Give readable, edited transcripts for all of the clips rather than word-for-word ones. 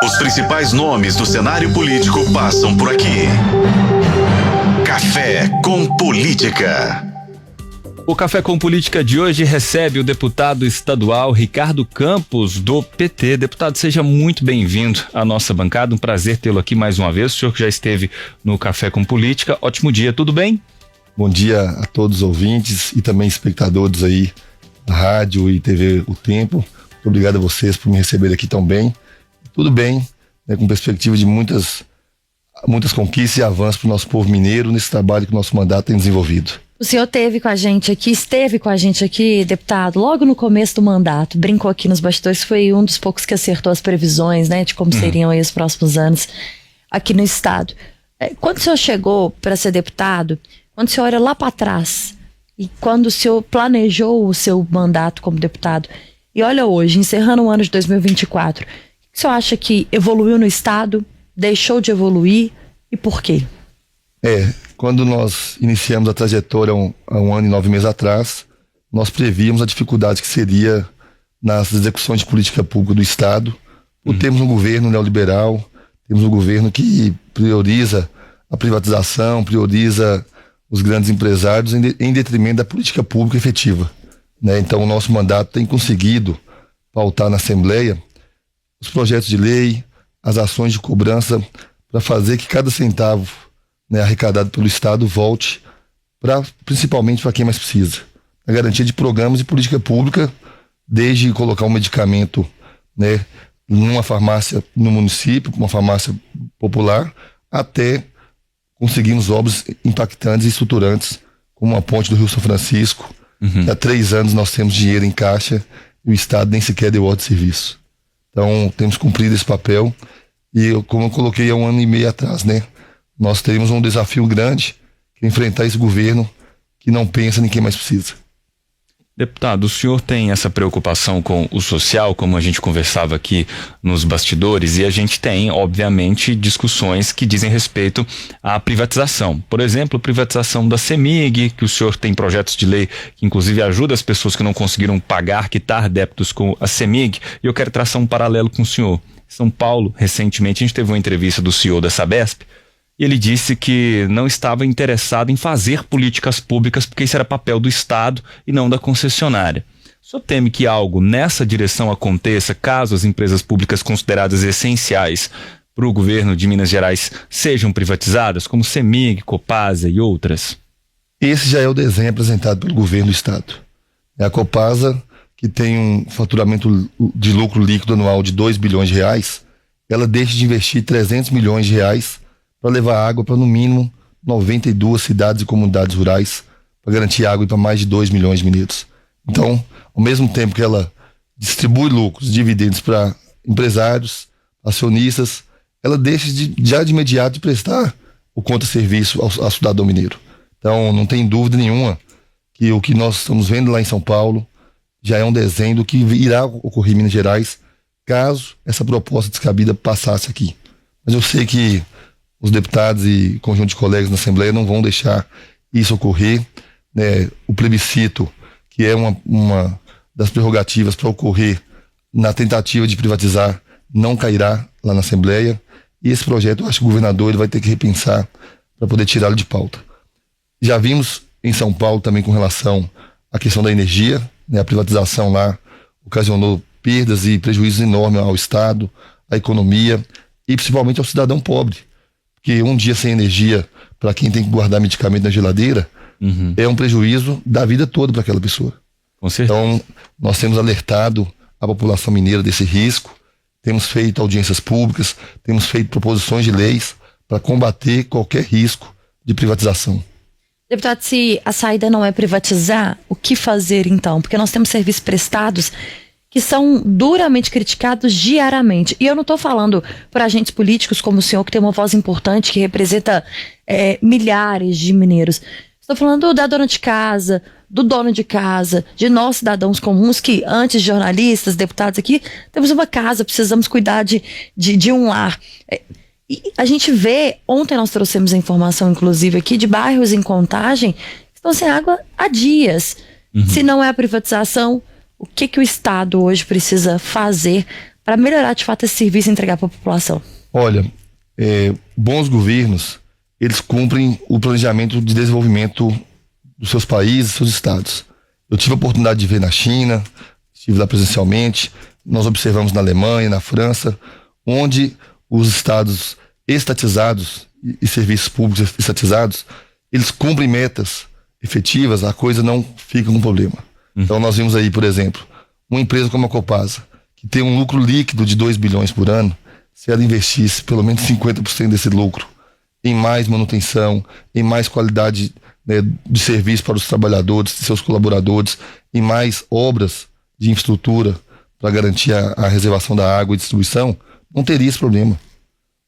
Os principais nomes do cenário político passam por aqui. Café com Política. O Café com Política de hoje recebe o deputado estadual Ricardo Campos, do PT. Deputado, seja muito bem-vindo à nossa bancada. Um prazer tê-lo aqui mais uma vez. O senhor que já esteve no Café com Política. Ótimo dia, tudo bem? Bom dia a todos os ouvintes e também espectadores aí da rádio e TV O Tempo. Muito obrigado a vocês por me receber aqui tão bem. Tudo bem, né, com perspectiva de muitas conquistas e avanços para o nosso povo mineiro nesse trabalho que o nosso mandato tem desenvolvido. O senhor esteve com a gente aqui, deputado, logo no começo do mandato, brincou aqui nos bastidores, foi um dos poucos que acertou as previsões, né, de como seriam aí os próximos anos aqui no estado. Quando o senhor chegou para ser deputado, quando o senhor olha lá para trás e quando o senhor planejou o seu mandato como deputado e olha hoje, encerrando o ano de 2024, o que o senhor acha que evoluiu no estado, deixou de evoluir e por quê? Quando nós iniciamos a trajetória há um ano e 9 meses atrás, nós prevíamos a dificuldade que seria nas execuções de política pública do Estado. Temos um governo neoliberal, temos um governo que prioriza a privatização, prioriza os grandes empresários em detrimento da política pública efetiva, né? Então o nosso mandato tem conseguido pautar na Assembleia os projetos de lei, as ações de cobrança para fazer que cada centavo, né, arrecadado pelo Estado volte principalmente para quem mais precisa. A garantia de programas de política pública, desde colocar um medicamento, né, numa farmácia no município, uma farmácia popular, até conseguirmos obras impactantes e estruturantes, como a ponte do Rio São Francisco, que há 3 anos nós temos dinheiro em caixa e o Estado nem sequer deu ordem de serviço. Então temos cumprido esse papel e como eu coloquei há 1 ano e meio atrás, né, nós teremos um desafio grande, que é enfrentar esse governo que não pensa em quem mais precisa. Deputado, o senhor tem essa preocupação com o social, como a gente conversava aqui nos bastidores, e a gente tem, obviamente, discussões que dizem respeito à privatização. Por exemplo, privatização da CEMIG, que o senhor tem projetos de lei que inclusive ajuda as pessoas que não conseguiram pagar, quitar débitos com a CEMIG, e eu quero traçar um paralelo com o senhor. Em São Paulo, recentemente, a gente teve uma entrevista do CEO da Sabesp, e ele disse que não estava interessado em fazer políticas públicas porque isso era papel do Estado e não da concessionária. O senhor teme que algo nessa direção aconteça caso as empresas públicas consideradas essenciais para o governo de Minas Gerais sejam privatizadas, como CEMIG, Copasa e outras? Esse já é o desenho apresentado pelo governo do Estado. A Copasa, que tem um faturamento de lucro líquido anual de 2 bilhões de reais, ela deixa de investir 300 milhões de reais para levar água para no mínimo 92 cidades e comunidades rurais, para garantir água para mais de 2 milhões de mineiros. Então, ao mesmo tempo que ela distribui lucros, dividendos para empresários, acionistas, ela deixa já de imediato de prestar o contra-serviço ao cidadão mineiro. Então, não tem dúvida nenhuma que o que nós estamos vendo lá em São Paulo já é um desenho do que irá ocorrer em Minas Gerais caso essa proposta descabida passasse aqui. Mas eu sei que os deputados e conjunto de colegas na Assembleia não vão deixar isso ocorrer, né? O plebiscito, que é uma das prerrogativas para ocorrer na tentativa de privatizar, não cairá lá na Assembleia. E esse projeto, eu acho que o governador ele vai ter que repensar para poder tirá-lo de pauta. Já vimos em São Paulo também com relação à questão da energia, né? A privatização lá ocasionou perdas e prejuízos enormes ao Estado, à economia e principalmente ao cidadão pobre. Porque um dia sem energia, para quem tem que guardar medicamento na geladeira, é um prejuízo da vida toda para aquela pessoa. Com certeza. Então, nós temos alertado a população mineira desse risco, temos feito audiências públicas, temos feito proposições de leis para combater qualquer risco de privatização. Deputado, se a saída não é privatizar, o que fazer então? Porque nós temos serviços prestados que são duramente criticados diariamente. E eu não estou falando para agentes políticos como o senhor, que tem uma voz importante, que representa milhares de mineiros. Estou falando da dona de casa, do dono de casa, de nós cidadãos comuns que, antes de jornalistas, deputados aqui, temos uma casa, precisamos cuidar de um lar. E a gente vê, ontem nós trouxemos a informação, inclusive, aqui, de bairros em Contagem que estão sem água há dias. Se não é a privatização, o que o Estado hoje precisa fazer para melhorar de fato esse serviço e entregar para a população? Olha, bons governos, eles cumprem o planejamento de desenvolvimento dos seus países, dos seus estados. Eu tive a oportunidade de ver na China, estive lá presencialmente, nós observamos na Alemanha, na França, onde os estados estatizados e serviços públicos estatizados, eles cumprem metas efetivas, a coisa não fica com problema. Então nós vimos aí, por exemplo, uma empresa como a Copasa, que tem um lucro líquido de 2 bilhões por ano, se ela investisse pelo menos 50% desse lucro em mais manutenção, em mais qualidade, né, de serviço para os trabalhadores, seus colaboradores, em mais obras de infraestrutura para garantir a reservação da água e distribuição, não teria esse problema.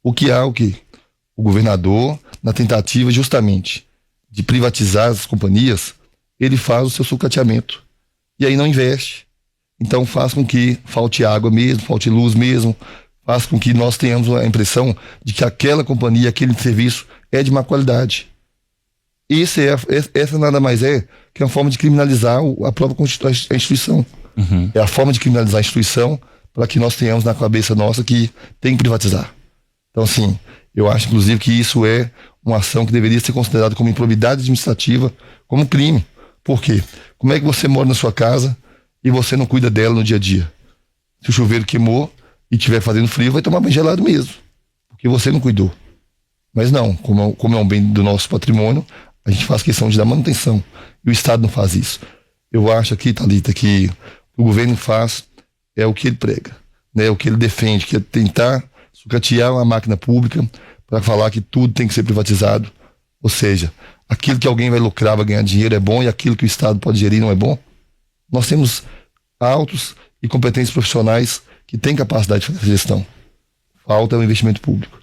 O que há, o governador, na tentativa justamente de privatizar as companhias, ele faz o seu sucateamento e aí não investe. Então faz com que falte água mesmo, falte luz mesmo, faz com que nós tenhamos a impressão de que aquela companhia, aquele serviço é de má qualidade. Essa nada mais é que uma forma de criminalizar a própria instituição. É a forma de criminalizar a instituição para que nós tenhamos na cabeça nossa que tem que privatizar. Então, assim, eu acho, inclusive, que isso é uma ação que deveria ser considerada como improbidade administrativa, como crime. Por quê? Como é que você mora na sua casa e você não cuida dela no dia a dia? Se o chuveiro queimou e estiver fazendo frio, vai tomar banho gelado mesmo, porque você não cuidou. Mas não, como é um bem do nosso patrimônio, a gente faz questão de dar manutenção. E o Estado não faz isso. Eu acho aqui, Thalita, que o governo faz o que ele prega, né? O que ele defende, que é tentar sucatear uma máquina pública para falar que tudo tem que ser privatizado. Ou seja, aquilo que alguém vai lucrar, vai ganhar dinheiro é bom e aquilo que o Estado pode gerir não é bom. Nós temos altos e competentes profissionais que têm capacidade de fazer essa gestão. Falta o investimento público.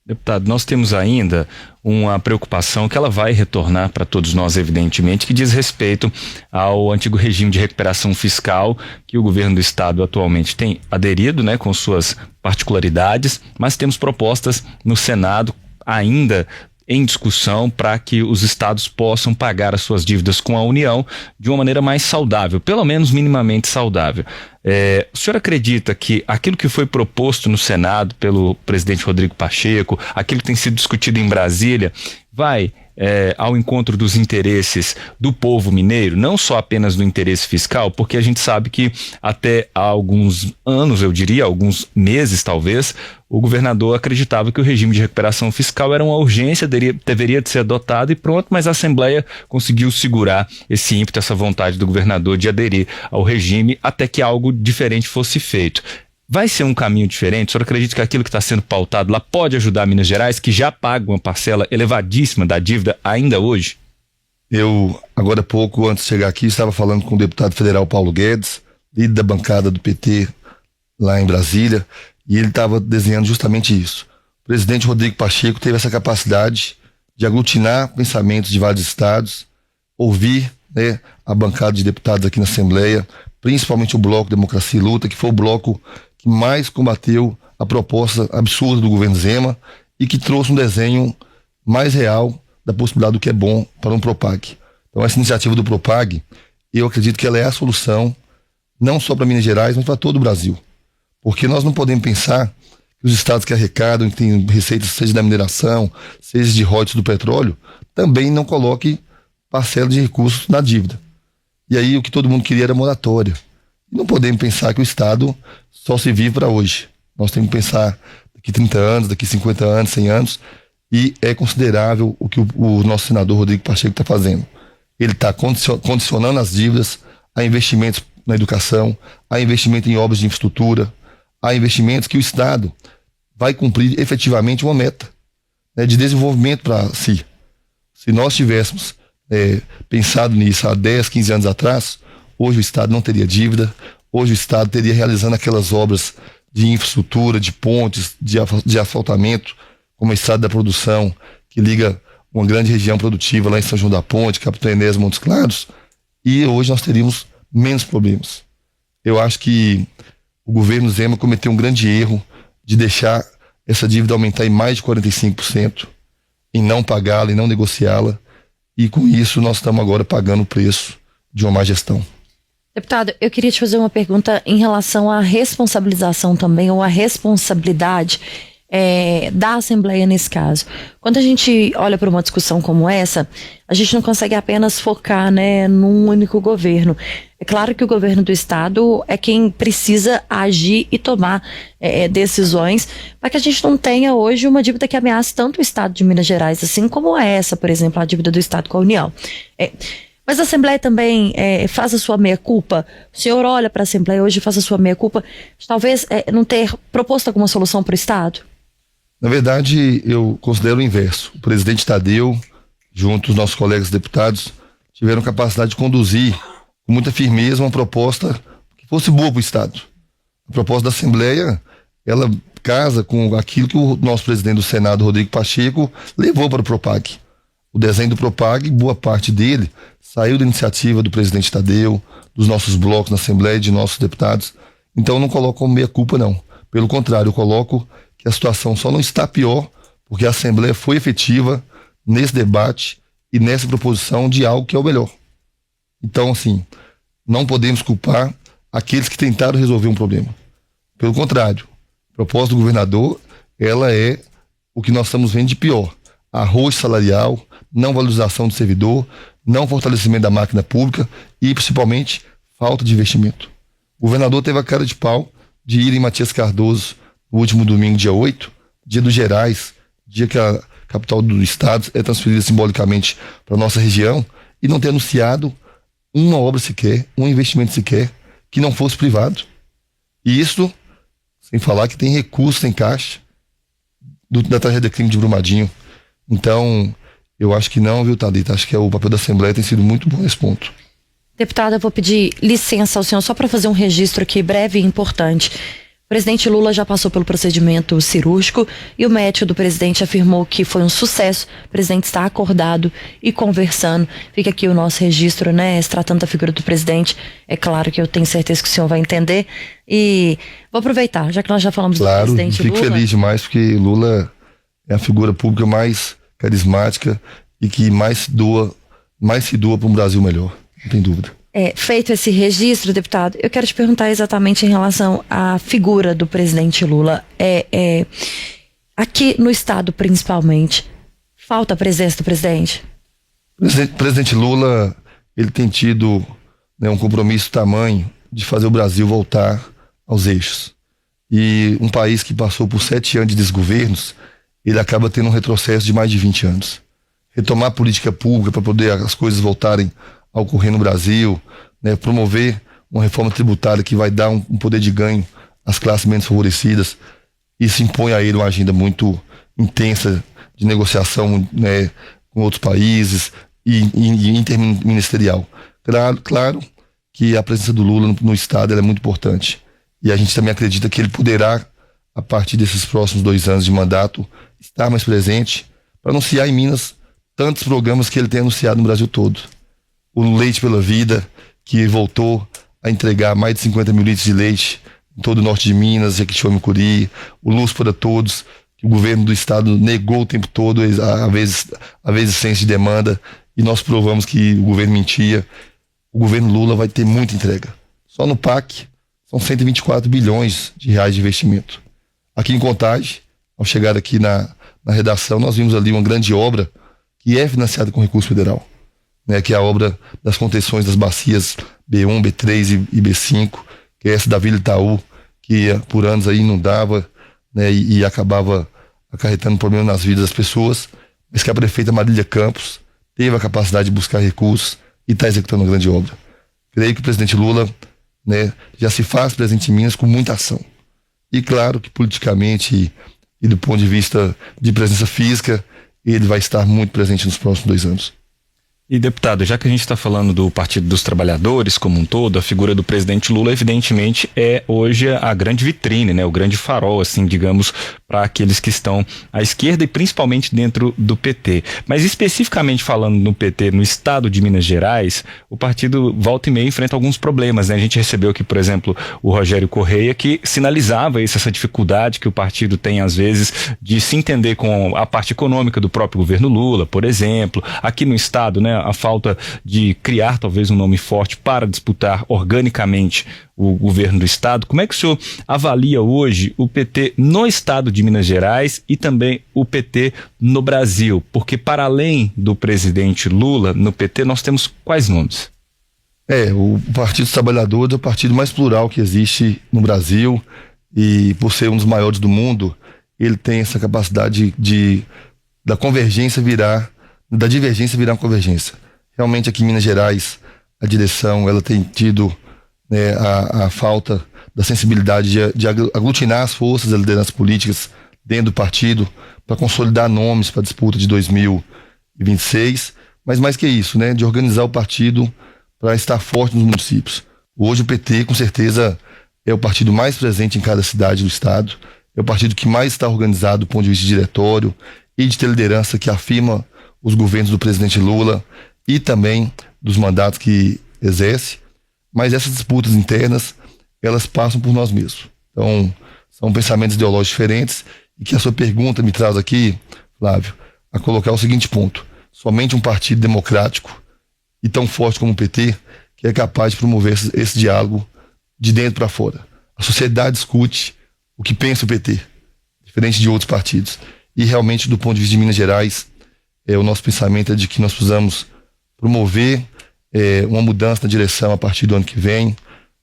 Deputado, nós temos ainda uma preocupação que ela vai retornar para todos nós, evidentemente, que diz respeito ao antigo regime de recuperação fiscal que o governo do estado atualmente tem aderido, né, com suas particularidades, mas temos propostas no Senado ainda em discussão para que os estados possam pagar as suas dívidas com a União de uma maneira mais saudável, pelo menos minimamente saudável. O senhor acredita que aquilo que foi proposto no Senado pelo presidente Rodrigo Pacheco, aquilo que tem sido discutido em Brasília, vai ao encontro dos interesses do povo mineiro, não só apenas do interesse fiscal, porque a gente sabe que até há alguns anos, eu diria, alguns meses talvez, o governador acreditava que o regime de recuperação fiscal era uma urgência, deveria de ser adotado e pronto, mas a Assembleia conseguiu segurar esse ímpeto, essa vontade do governador de aderir ao regime até que algo diferente fosse feito. Vai ser um caminho diferente? O senhor acredita que aquilo que está sendo pautado lá pode ajudar Minas Gerais, que já paga uma parcela elevadíssima da dívida ainda hoje? Eu, agora há pouco, antes de chegar aqui, estava falando com o deputado federal Paulo Guedes, líder da bancada do PT lá em Brasília, e ele estava desenhando justamente isso. O presidente Rodrigo Pacheco teve essa capacidade de aglutinar pensamentos de vários estados, ouvir, né, a bancada de deputados aqui na Assembleia, principalmente o Bloco Democracia e Luta, que foi o bloco que mais combateu a proposta absurda do governo Zema e que trouxe um desenho mais real da possibilidade do que é bom para um Propag. Então essa iniciativa do Propag, eu acredito que ela é a solução, não só para Minas Gerais, mas para todo o Brasil. Porque nós não podemos pensar que os estados que arrecadam, que têm receitas, seja da mineração, seja de royalties do petróleo, também não coloquem parcela de recursos na dívida. E aí o que todo mundo queria era moratória. Não podemos pensar que o Estado só se vive para hoje. Nós temos que pensar daqui 30 anos, daqui 50 anos, 100 anos, e é considerável o que o nosso senador Rodrigo Pacheco está fazendo. Ele está condicionando as dívidas a investimentos na educação, a investimento em obras de infraestrutura, a investimentos que o Estado vai cumprir efetivamente uma meta, né, de desenvolvimento para si. Se nós tivéssemos pensado nisso há 10, 15 anos atrás, hoje o Estado não teria dívida, hoje o Estado teria realizando aquelas obras de infraestrutura, de pontes, de asfaltamento, como a Estrada da Produção, que liga uma grande região produtiva lá em São João da Ponte, Capitão Enéas, Montes Claros, e hoje nós teríamos menos problemas. Eu acho que o governo Zema cometeu um grande erro de deixar essa dívida aumentar em mais de 45%, em não pagá-la, em não negociá-la, e com isso nós estamos agora pagando o preço de uma má gestão. Deputado, eu queria te fazer uma pergunta em relação à responsabilização também, ou à responsabilidade da Assembleia nesse caso. Quando a gente olha para uma discussão como essa, a gente não consegue apenas focar, né, num único governo. É claro que o governo do estado é quem precisa agir e tomar decisões para que a gente não tenha hoje uma dívida que ameace tanto o estado de Minas Gerais, assim como essa, por exemplo, a dívida do estado com a União. Mas a Assembleia também faz a sua meia-culpa. O senhor olha para a Assembleia hoje e faz a sua meia-culpa, talvez não ter proposto alguma solução para o estado? Na verdade, eu considero o inverso. O presidente Tadeu, junto aos nossos colegas deputados, tiveram capacidade de conduzir com muita firmeza uma proposta que fosse boa para o Estado. A proposta da Assembleia, ela casa com aquilo que o nosso presidente do Senado, Rodrigo Pacheco, levou para o Propag. O desenho do Propag, boa parte dele, saiu da iniciativa do presidente Tadeu, dos nossos blocos na Assembleia, de nossos deputados. Então eu não coloco como meia-culpa, não. Pelo contrário, eu coloco que a situação só não está pior porque a Assembleia foi efetiva nesse debate e nessa proposição de algo que é o melhor. Então, assim, não podemos culpar aqueles que tentaram resolver um problema. Pelo contrário, a proposta do governador, ela é o que nós estamos vendo de pior. Arroz salarial, não valorização do servidor, não fortalecimento da máquina pública e, principalmente, falta de investimento. O governador teve a cara de pau de ir em Matias Cardoso no último domingo, dia 8, dia dos Gerais, dia que a capital do estado é transferida simbolicamente para a nossa região, e não ter anunciado uma obra sequer, um investimento sequer, que não fosse privado. E isso, sem falar que tem recursos em caixa da tragédia crime de Brumadinho. Então, eu acho que não, viu, Thalita? Acho que o papel da Assembleia tem sido muito bom nesse ponto. Deputada, eu vou pedir licença ao senhor só para fazer um registro aqui breve e importante. O presidente Lula já passou pelo procedimento cirúrgico e o médico do presidente afirmou que foi um sucesso. O presidente está acordado e conversando. Fica aqui o nosso registro, né? Se tratando da figura do presidente, é claro que eu tenho certeza que o senhor vai entender. E vou aproveitar, já que nós já falamos do presidente Lula. Fico feliz demais porque Lula é a figura pública mais carismática e que mais se doa para um Brasil melhor, não tem dúvida. Feito esse registro, deputado, eu quero te perguntar exatamente em relação à figura do presidente Lula. Aqui no estado, principalmente, falta a presença do presidente? O presidente Lula, ele tem tido, né, um compromisso tamanho de fazer o Brasil voltar aos eixos. E um país que passou por 7 anos de desgovernos, ele acaba tendo um retrocesso de mais de 20 anos. Retomar a política pública para poder as coisas voltarem a ocorrer no Brasil, né, promover uma reforma tributária que vai dar um poder de ganho às classes menos favorecidas, isso impõe a ele uma agenda muito intensa de negociação, né, com outros países e interministerial. Claro que a presença do Lula no Estado ela é muito importante e a gente também acredita que ele poderá, a partir desses próximos 2 anos de mandato, estar mais presente para anunciar em Minas tantos programas que ele tem anunciado no Brasil todo. O Leite pela Vida, que voltou a entregar mais de 50 mil litros de leite em todo o norte de Minas, Jequitinhonha e Mucuri. O Luz para Todos, que o governo do estado negou o tempo todo a existência de demanda, e nós provamos que o governo mentia. O governo Lula vai ter muita entrega. Só no PAC são 124 bilhões de reais de investimento. Aqui em Contagem, ao chegar aqui na redação, nós vimos ali uma grande obra que é financiada com recurso federal, né, que é a obra das contenções das bacias B1, B3 e B5, que é essa da Vila Itaú, que por anos aí inundava, né, e acabava acarretando problemas nas vidas das pessoas, mas que a prefeita Marília Campos teve a capacidade de buscar recursos e está executando uma grande obra. Creio que o presidente Lula, né, já se faz presente em Minas com muita ação. E claro que politicamente e do ponto de vista de presença física, ele vai estar muito presente nos próximos 2 anos. E, deputado, já que a gente está falando do Partido dos Trabalhadores como um todo, a figura do presidente Lula, evidentemente, é hoje a grande vitrine, né? O grande farol, assim, digamos, para aqueles que estão à esquerda e principalmente dentro do PT. Mas especificamente falando no PT, no estado de Minas Gerais, o partido volta e meia enfrenta alguns problemas, né? A gente recebeu aqui, por exemplo, o Rogério Correia, que sinalizava essa dificuldade que o partido tem, às vezes, de se entender com a parte econômica do próprio governo Lula, por exemplo. Aqui no estado, né, a falta de criar talvez um nome forte para disputar organicamente o governo do estado. Como é que o senhor avalia hoje o PT no estado de Minas Gerais e também o PT no Brasil? Porque para além do presidente Lula, no PT nós temos quais nomes? O Partido dos Trabalhadores é o partido mais plural que existe no Brasil e por ser um dos maiores do mundo, ele tem essa capacidade da divergência virar uma convergência. Realmente aqui em Minas Gerais, a direção ela tem tido, né, a falta da sensibilidade de aglutinar as forças e lideranças políticas dentro do partido para consolidar nomes para a disputa de 2026, mas mais que isso, né, de organizar o partido para estar forte nos municípios. Hoje o PT, com certeza, é o partido mais presente em cada cidade do estado, é o partido que mais está organizado do ponto de vista de diretório e de ter liderança que afirma os governos do presidente Lula e também dos mandatos que exerce, mas essas disputas internas, elas passam por nós mesmos. Então, são pensamentos ideológicos diferentes e que a sua pergunta me traz aqui, Flávio, a colocar o seguinte ponto: somente um partido democrático e tão forte como o PT que é capaz de promover esse diálogo de dentro para fora. A sociedade discute o que pensa o PT, diferente de outros partidos. E realmente, do ponto de vista de Minas Gerais, o nosso pensamento é de que nós precisamos promover uma mudança na direção a partir do ano que vem,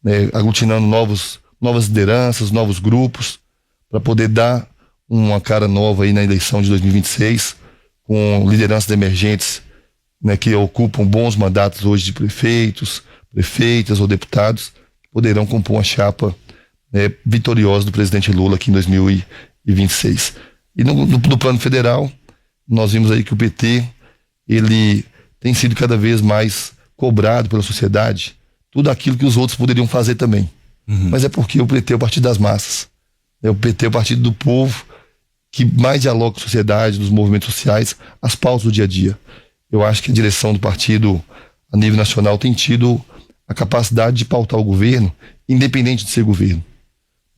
né, aglutinando novas lideranças, novos grupos, para poder dar uma cara nova aí na eleição de 2026, com lideranças emergentes, né, que ocupam bons mandatos hoje de prefeitos, prefeitas ou deputados, que poderão compor uma chapa, né, vitoriosa do presidente Lula aqui em 2026. E no plano federal, nós vimos aí que o PT, ele tem sido cada vez mais cobrado pela sociedade, tudo aquilo que os outros poderiam fazer também. Mas é porque o PT é o partido das massas. O PT é o partido do povo que mais dialoga com a sociedade, dos movimentos sociais, as pautas do dia a dia. Eu acho que a direção do partido a nível nacional tem tido a capacidade de pautar o governo, independente de ser governo.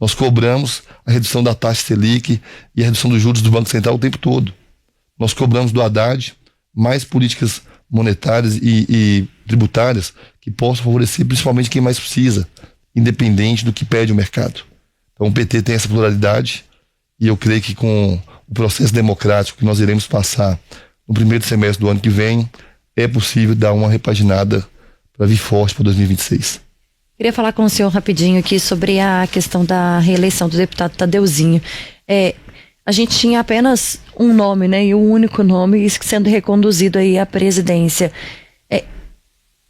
Nós cobramos a redução da taxa Selic e a redução dos juros do Banco Central o tempo todo. Nós cobramos do Haddad mais políticas monetárias e tributárias que possam favorecer principalmente quem mais precisa, independente do que pede o mercado. Então o PT tem essa pluralidade e eu creio que com o processo democrático que nós iremos passar no primeiro semestre do ano que vem, é possível dar uma repaginada para vir forte para 2026. Queria falar com o senhor rapidinho aqui sobre a questão da reeleição do deputado Tadeuzinho. A gente tinha apenas um nome, né, e um único nome sendo reconduzido aí à presidência.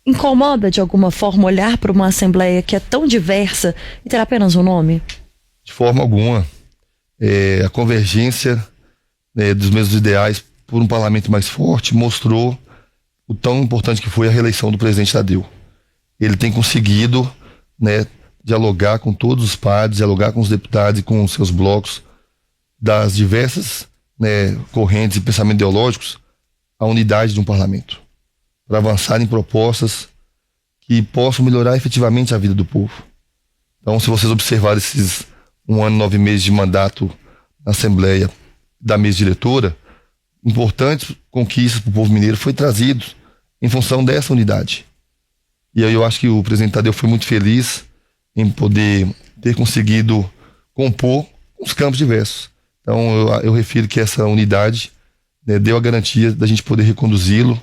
Incomoda de alguma forma olhar para uma Assembleia que é tão diversa e ter apenas um nome? De forma alguma. A convergência, dos mesmos ideais por um parlamento mais forte mostrou o tão importante que foi a reeleição do presidente Tadeu. Ele tem conseguido, né, dialogar com todos os pares, dialogar com os deputados e com os seus blocos das diversas, né, correntes e pensamentos ideológicos, a unidade de um parlamento, para avançar em propostas que possam melhorar efetivamente a vida do povo. Então, se vocês observarem esses 1 ano e 9 meses de mandato na Assembleia da mesa diretora, importantes conquistas para o povo mineiro foi trazido em função dessa unidade. E aí eu acho que o presidente Tadeu foi muito feliz em poder ter conseguido compor os campos diversos. Então eu refiro que essa unidade, né, deu a garantia da gente poder reconduzi-lo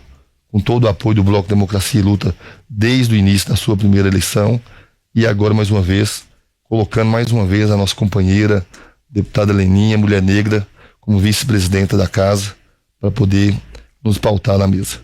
com todo o apoio do Bloco Democracia e Luta desde o início da sua primeira eleição e agora mais uma vez, colocando mais uma vez a nossa companheira, deputada Leninha, mulher negra, como vice-presidenta da casa, para poder nos pautar na mesa.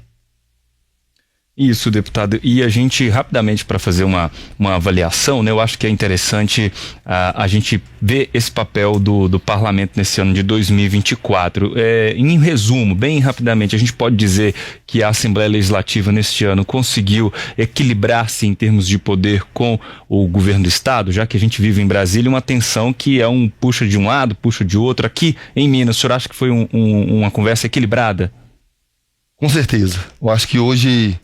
Isso, deputado. E a gente, rapidamente, para fazer uma avaliação, né, eu acho que é interessante a gente ver esse papel do parlamento nesse ano de 2024. Em resumo, bem rapidamente, a gente pode dizer que a Assembleia Legislativa neste ano conseguiu equilibrar-se em termos de poder com o governo do Estado, já que a gente vive em Brasília uma tensão que é um puxa de um lado, puxa de outro. Aqui em Minas, o senhor acha que foi uma conversa equilibrada? Com certeza. Eu acho que hoje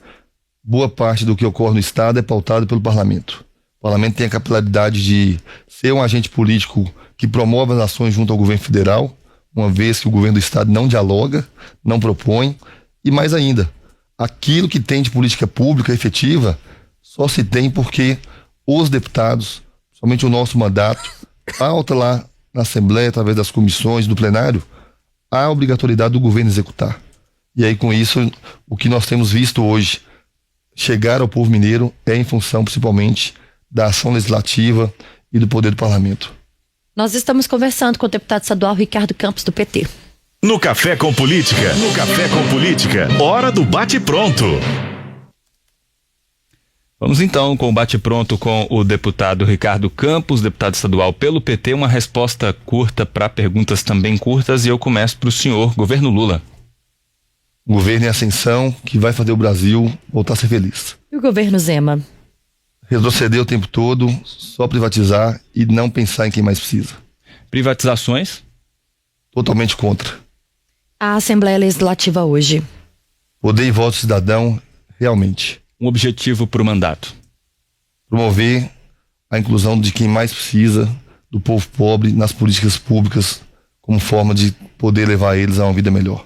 boa parte do que ocorre no Estado é pautado pelo Parlamento. O Parlamento tem a capilaridade de ser um agente político que promove as ações junto ao governo federal, uma vez que o governo do Estado não dialoga, não propõe, e mais ainda, aquilo que tem de política pública efetiva só se tem porque os deputados, somente o nosso mandato, pauta lá na Assembleia, através das comissões, do plenário, a obrigatoriedade do governo executar. E aí, com isso, o que nós temos visto hoje chegar ao povo mineiro é em função, principalmente, da ação legislativa e do poder do parlamento. Nós estamos conversando com o deputado estadual Ricardo Campos, do PT. No Café com Política, hora do bate-pronto. Vamos então com o bate-pronto com o deputado Ricardo Campos, deputado estadual pelo PT. Uma resposta curta para perguntas também curtas, e eu começo para o senhor, governo Lula. Governo em ascensão que vai fazer o Brasil voltar a ser feliz. E o governo Zema? Retroceder o tempo todo, só privatizar e não pensar em quem mais precisa. Privatizações? Totalmente contra. A Assembleia Legislativa hoje? Poder e voto cidadão, realmente. Um objetivo para o mandato? Promover a inclusão de quem mais precisa, do povo pobre, nas políticas públicas, como forma de poder levar eles a uma vida melhor.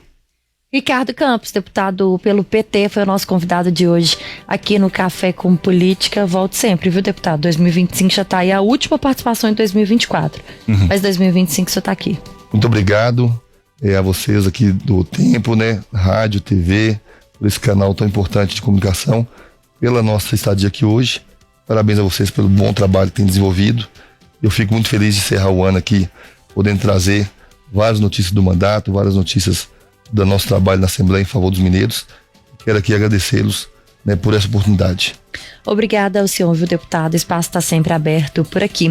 Ricardo Campos, deputado pelo PT, foi o nosso convidado de hoje aqui no Café com Política. Volte sempre, viu, deputado? 2025 já está aí, a última participação em 2024. Mas 2025 você está aqui. Muito obrigado a vocês aqui do Tempo, né? Rádio, TV, por esse canal tão importante de comunicação, pela nossa estadia aqui hoje. Parabéns a vocês pelo bom trabalho que têm desenvolvido. Eu fico muito feliz de encerrar o ano aqui, podendo trazer várias notícias do mandato, várias notícias do nosso trabalho na Assembleia em favor dos mineiros. Quero aqui agradecê-los, né, por essa oportunidade. Obrigada ao senhor, viu, deputado? O espaço está sempre aberto por aqui.